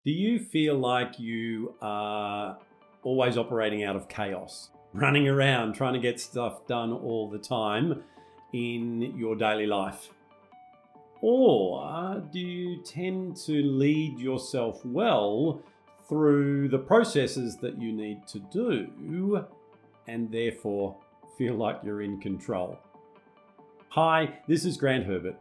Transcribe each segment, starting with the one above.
Do you feel like you are always operating out of chaos, running around trying to get stuff done all the time in your daily life? Or do you tend to lead yourself well through the processes that you need to do and therefore feel like you're in control? Hi, this is Grant Herbert,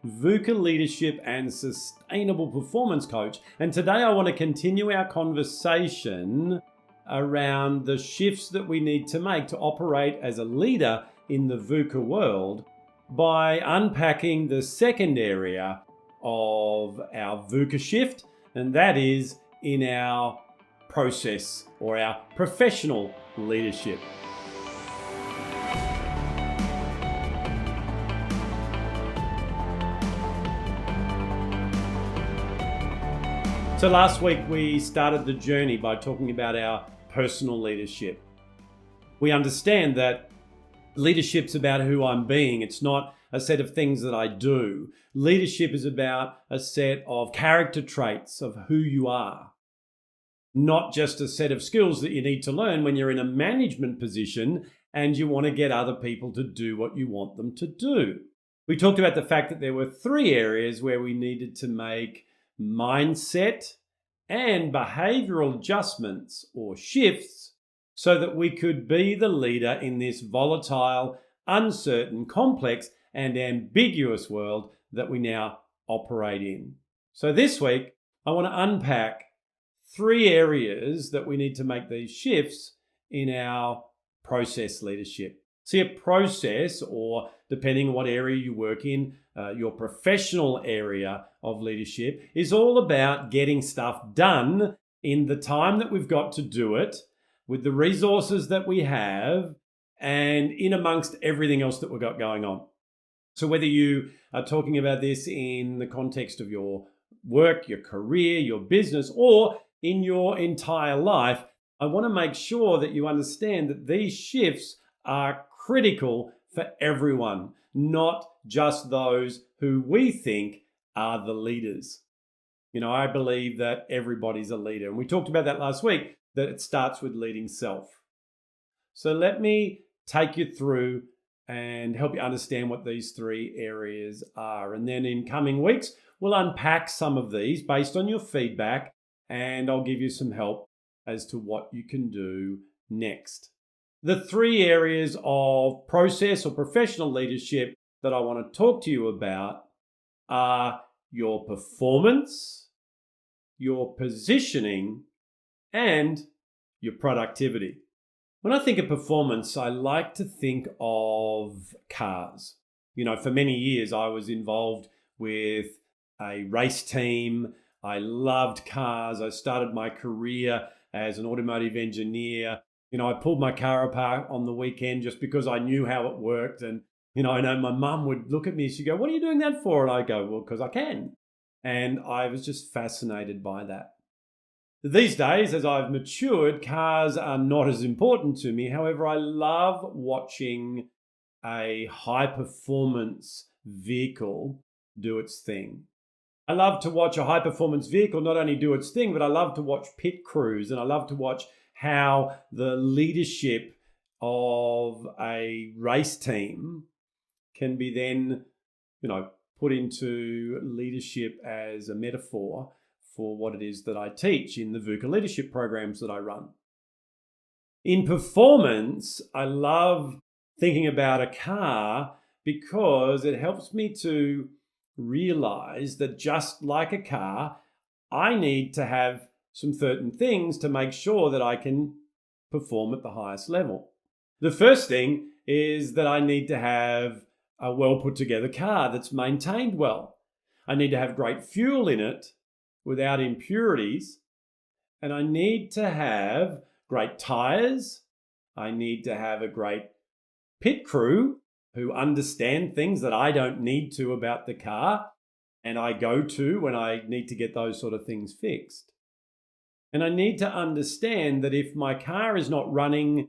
VUCA Leadership and Sustainable Performance Coach, and today I want to continue our conversation around the shifts that we need to make to operate as a leader in the VUCA world by unpacking the second area of our VUCA shift, and that is in our process or our professional leadership. So last week we started the journey by talking about our personal leadership. We understand that leadership's about who I'm being. It's not a set of things that I do. Leadership is about a set of character traits of who you are, not just a set of skills that you need to learn when you're in a management position and you want to get other people to do what you want them to do. We talked about the fact that there were three areas where we needed to make mindset and behavioral adjustments or shifts so that we could be the leader in this volatile, uncertain, complex, and ambiguous world that we now operate in. So this week, I want to unpack three areas that we need to make these shifts in our process leadership. See, a process, or depending on what area you work in, your professional area of leadership is all about getting stuff done in the time that we've got to do it, with the resources that we have, and in amongst everything else that we've got going on. So whether you are talking about this in the context of your work, your career, your business, or in your entire life, I want to make sure that you understand that these shifts are critical for everyone, not just those who we think are the leaders. You know, I believe that everybody's a leader. And we talked about that last week, that it starts with leading self. So let me take you through and help you understand what these three areas are. And then in coming weeks, we'll unpack some of these based on your feedback, and I'll give you some help as to what you can do next. The three areas of process or professional leadership that I want to talk to you about are your performance, your positioning, and your productivity. When I think of performance, I like to think of cars. You know, for many years I was involved with a race team. I loved cars. I started my career as an automotive engineer. You know, I pulled my car apart on the weekend just because I knew how it worked. And, you know, I know my mum would look at me, she'd go, "What are you doing that for?" And I go, "Well, because I can." And I was just fascinated by that. These days, as I've matured, cars are not as important to me. However, I love watching a high performance vehicle do its thing. I love to watch a high performance vehicle not only do its thing, but I love to watch pit crews, and I love to watch how the leadership of a race team can be then, put into leadership as a metaphor for what it is that I teach in the VUCA leadership programs that I run. In performance, I love thinking about a car because it helps me to realize that just like a car, I need to have some certain things to make sure that I can perform at the highest level. The first thing is that I need to have a well put together car that's maintained well. I need to have great fuel in it without impurities, and I need to have great tires. I need to have a great pit crew who understand things that I don't need to about the car, and I go to when I need to get those sort of things fixed. And I need to understand that if my car is not running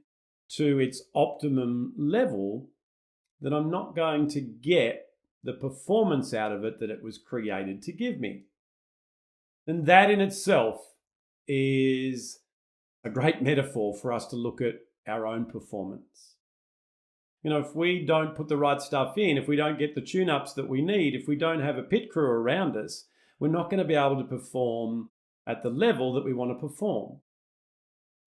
to its optimum level, then I'm not going to get the performance out of it that it was created to give me. And that in itself is a great metaphor for us to look at our own performance. If we don't put the right stuff in, if we don't get the tune-ups that we need, if we don't have a pit crew around us, we're not going to be able to perform at the level that we want to perform.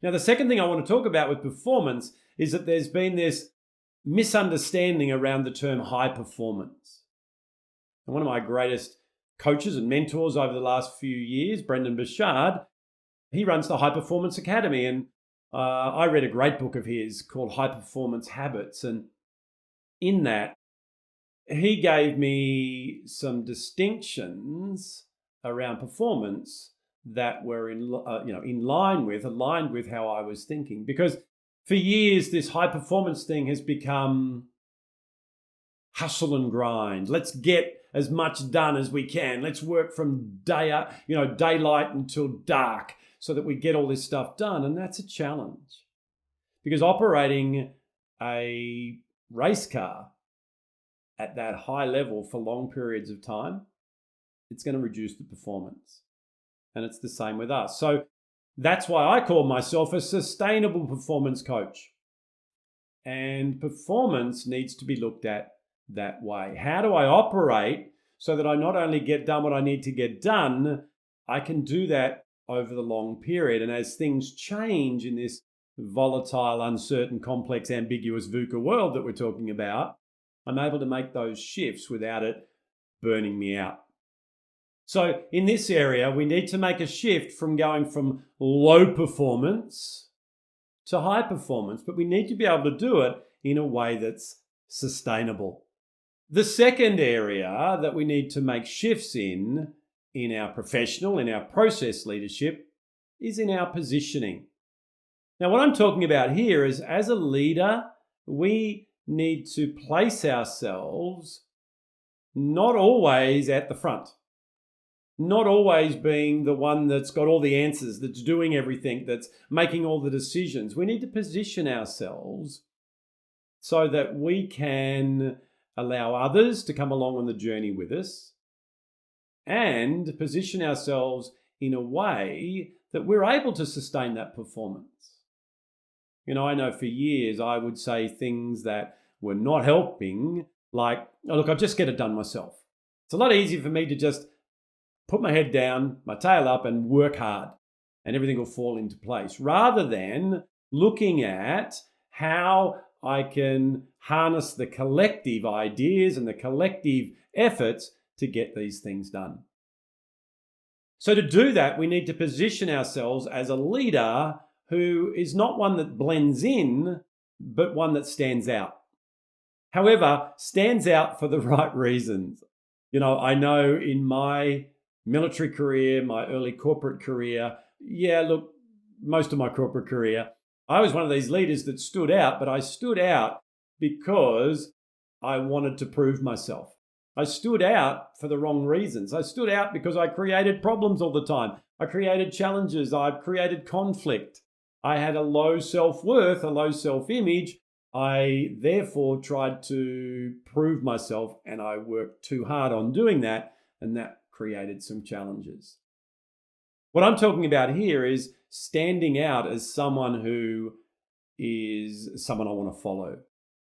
Now, the second thing I want to talk about with performance is that there's been this misunderstanding around the term high performance. And one of my greatest coaches and mentors over the last few years, Brendan Burchard, he runs the High Performance Academy. And I read a great book of his called High Performance Habits. And in that, he gave me some distinctions around performance that were aligned with how I was thinking. Because for years, this high performance thing has become hustle and grind. Let's get as much done as we can. Let's work from daylight until dark so that we get all this stuff done. And that's a challenge, because operating a race car at that high level for long periods of time, it's going to reduce the performance. And it's the same with us. So that's why I call myself a sustainable performance coach. And performance needs to be looked at that way. How do I operate so that I not only get done what I need to get done, I can do that over the long period. And as things change in this volatile, uncertain, complex, ambiguous VUCA world that we're talking about, I'm able to make those shifts without it burning me out. So in this area, we need to make a shift from going from low performance to high performance, but we need to be able to do it in a way that's sustainable. The second area that we need to make shifts in our professional, in our process leadership, is in our positioning. Now, what I'm talking about here is, as a leader, we need to place ourselves not always at the front, not always being the one that's got all the answers, that's doing everything, that's making all the decisions. We need to position ourselves so that we can allow others to come along on the journey with us, and position ourselves in a way that we're able to sustain that performance. I know for years I would say things that were not helping, like, oh, look, I'll just get it done myself. It's a lot easier for me to just put my head down, my tail up, and work hard, and everything will fall into place, rather than looking at how I can harness the collective ideas and the collective efforts to get these things done. So to do that, we need to position ourselves as a leader who is not one that blends in, but one that stands out. However, stands out for the right reasons. I know in my military career, my early corporate career, most of my corporate career, I was one of these leaders that stood out, but I stood out because I wanted to prove myself. I stood out for the wrong reasons. I stood out because I created problems all the time. I created challenges. I created conflict. I had a low self-worth, a low self-image. I therefore tried to prove myself, and I worked too hard on doing that, and that created some challenges. What I'm talking about here is standing out as someone who is someone I want to follow.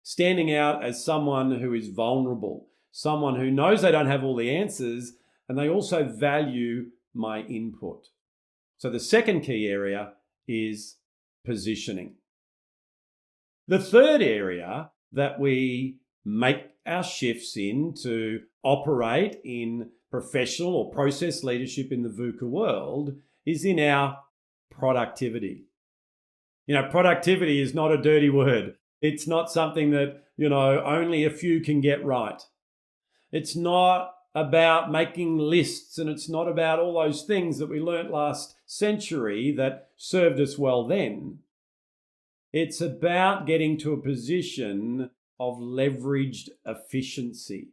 Standing out as someone who is vulnerable, someone who knows they don't have all the answers, and they also value my input. So the second key area is positioning. The third area that we make our shifts in to operate in professional or process leadership in the VUCA world is in our productivity. Productivity is not a dirty word. It's not something that, only a few can get right. It's not about making lists, and it's not about all those things that we learnt last century that served us well then. It's about getting to a position of leveraged efficiency.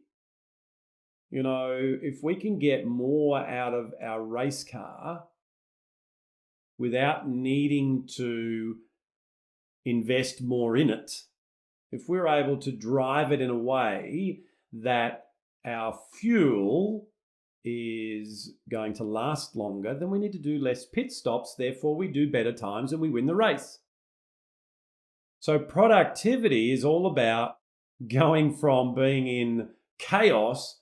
If we can get more out of our race car without needing to invest more in it, if we're able to drive it in a way that our fuel is going to last longer, then we need to do less pit stops. Therefore, we do better times and we win the race. So productivity is all about going from being in chaos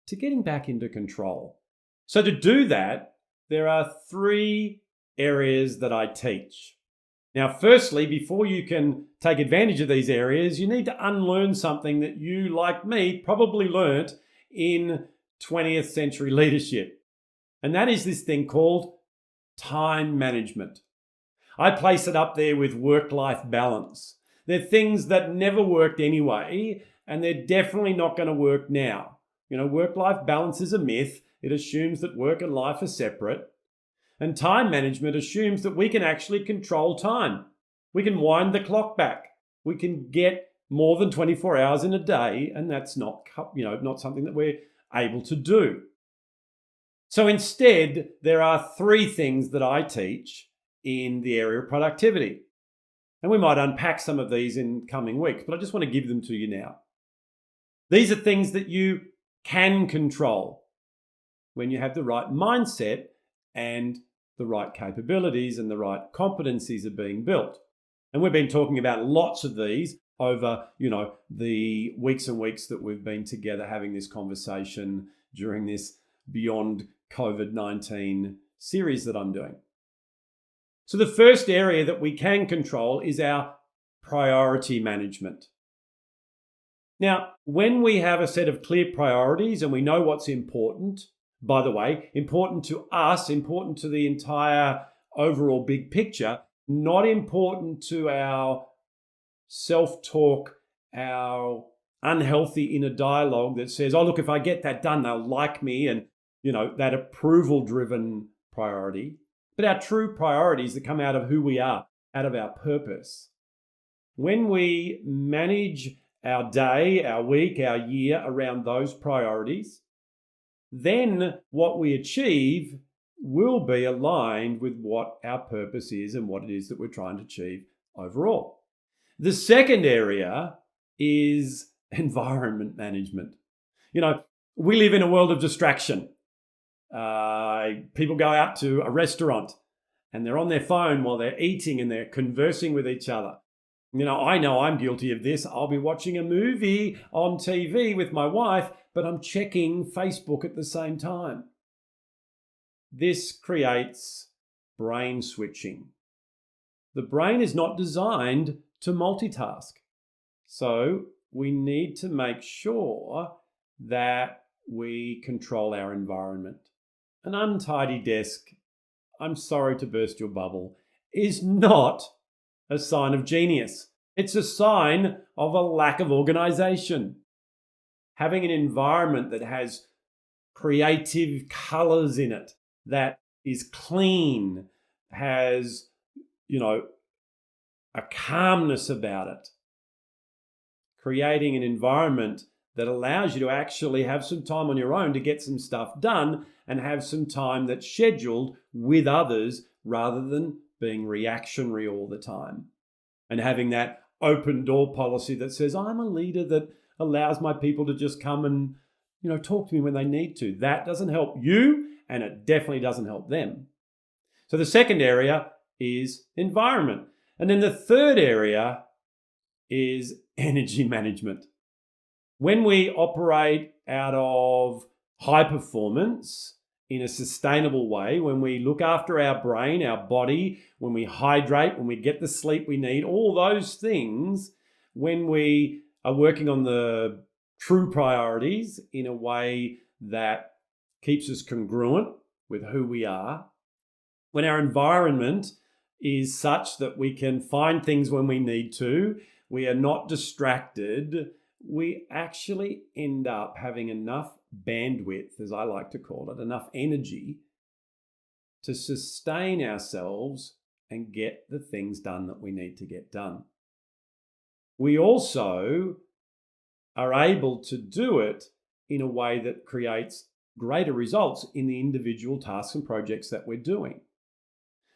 to getting back into control. So to do that, there are 3 areas that I teach. Now, firstly, before you can take advantage of these areas, you need to unlearn something that you, like me, probably learnt in 20th century leadership. And that is this thing called time management. I place it up there with work-life balance. They're things that never worked anyway, and they're definitely not going to work now. Work-life balance is a myth. It assumes that work and life are separate. And time management assumes that we can actually control time. We can wind the clock back. We can get more than 24 hours in a day, and that's not something that we're able to do. So instead, there are 3 things that I teach in the area of productivity. And we might unpack some of these in coming weeks, but I just want to give them to you now. These are things that you can control when you have the right mindset and the right capabilities and the right competencies are being built. And we've been talking about lots of these over, the weeks and weeks that we've been together having this conversation during this Beyond COVID-19 series that I'm doing. So the first area that we can control is our priority management. Now, when we have a set of clear priorities and we know what's important, by the way, important to us, important to the entire overall big picture, not important to our self-talk, our unhealthy inner dialogue that says, oh, look, if I get that done, they'll like me, and, that approval-driven priority. But our true priorities that come out of who we are, out of our purpose. When we manage our day, our week, our year around those priorities, then what we achieve will be aligned with what our purpose is and what it is that we're trying to achieve overall. The second area is environment management. We live in a world of distraction. People go out to a restaurant and they're on their phone while they're eating and they're conversing with each other. I know I'm guilty of this. I'll be watching a movie on TV with my wife, but I'm checking Facebook at the same time. This creates brain switching. The brain is not designed to multitask. So we need to make sure that we control our environment. An untidy desk, I'm sorry to burst your bubble, is not a sign of genius. It's a sign of a lack of organization. Having an environment that has creative colors in it, that is clean, has, a calmness about it. Creating an environment that allows you to actually have some time on your own to get some stuff done and have some time that's scheduled with others rather than being reactionary all the time. And having that open door policy that says, I'm a leader that allows my people to just come and, talk to me when they need to. That doesn't help you, and it definitely doesn't help them. So the second area is environment. And then the third area is energy management. When we operate out of high performance in a sustainable way, when we look after our brain, our body, when we hydrate, when we get the sleep we need, all those things, when we are working on the true priorities in a way that keeps us congruent with who we are, when our environment is such that we can find things when we need to, we are not distracted, we actually end up having enough bandwidth, as I like to call it, enough energy to sustain ourselves and get the things done that we need to get done. We also are able to do it in a way that creates greater results in the individual tasks and projects that we're doing.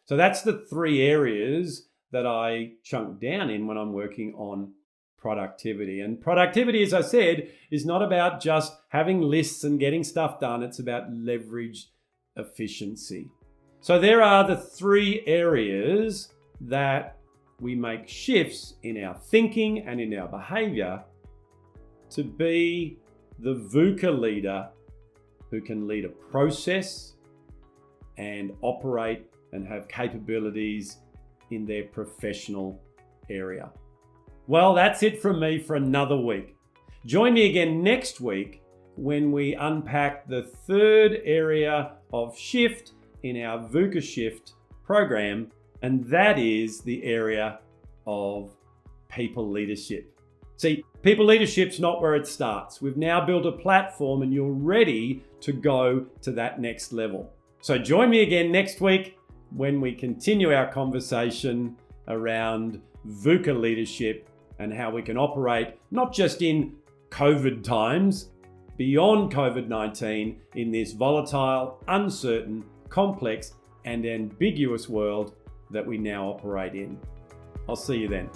So that's the 3 areas that I chunk down in when I'm working on productivity. And productivity, as I said, is not about just having lists and getting stuff done. It's about leveraged efficiency. So there are the three areas that we make shifts in our thinking and in our behavior to be the VUCA leader who can lead a process and operate and have capabilities in their professional area. Well, that's it from me for another week. Join me again next week when we unpack the third area of shift in our VUCA Shift program, and that is the area of people leadership. See, people leadership's not where it starts. We've now built a platform and you're ready to go to that next level. So join me again next week when we continue our conversation around VUCA leadership and how we can operate not just in COVID times, beyond COVID-19, in this volatile, uncertain, complex, and ambiguous world that we now operate in. I'll see you then.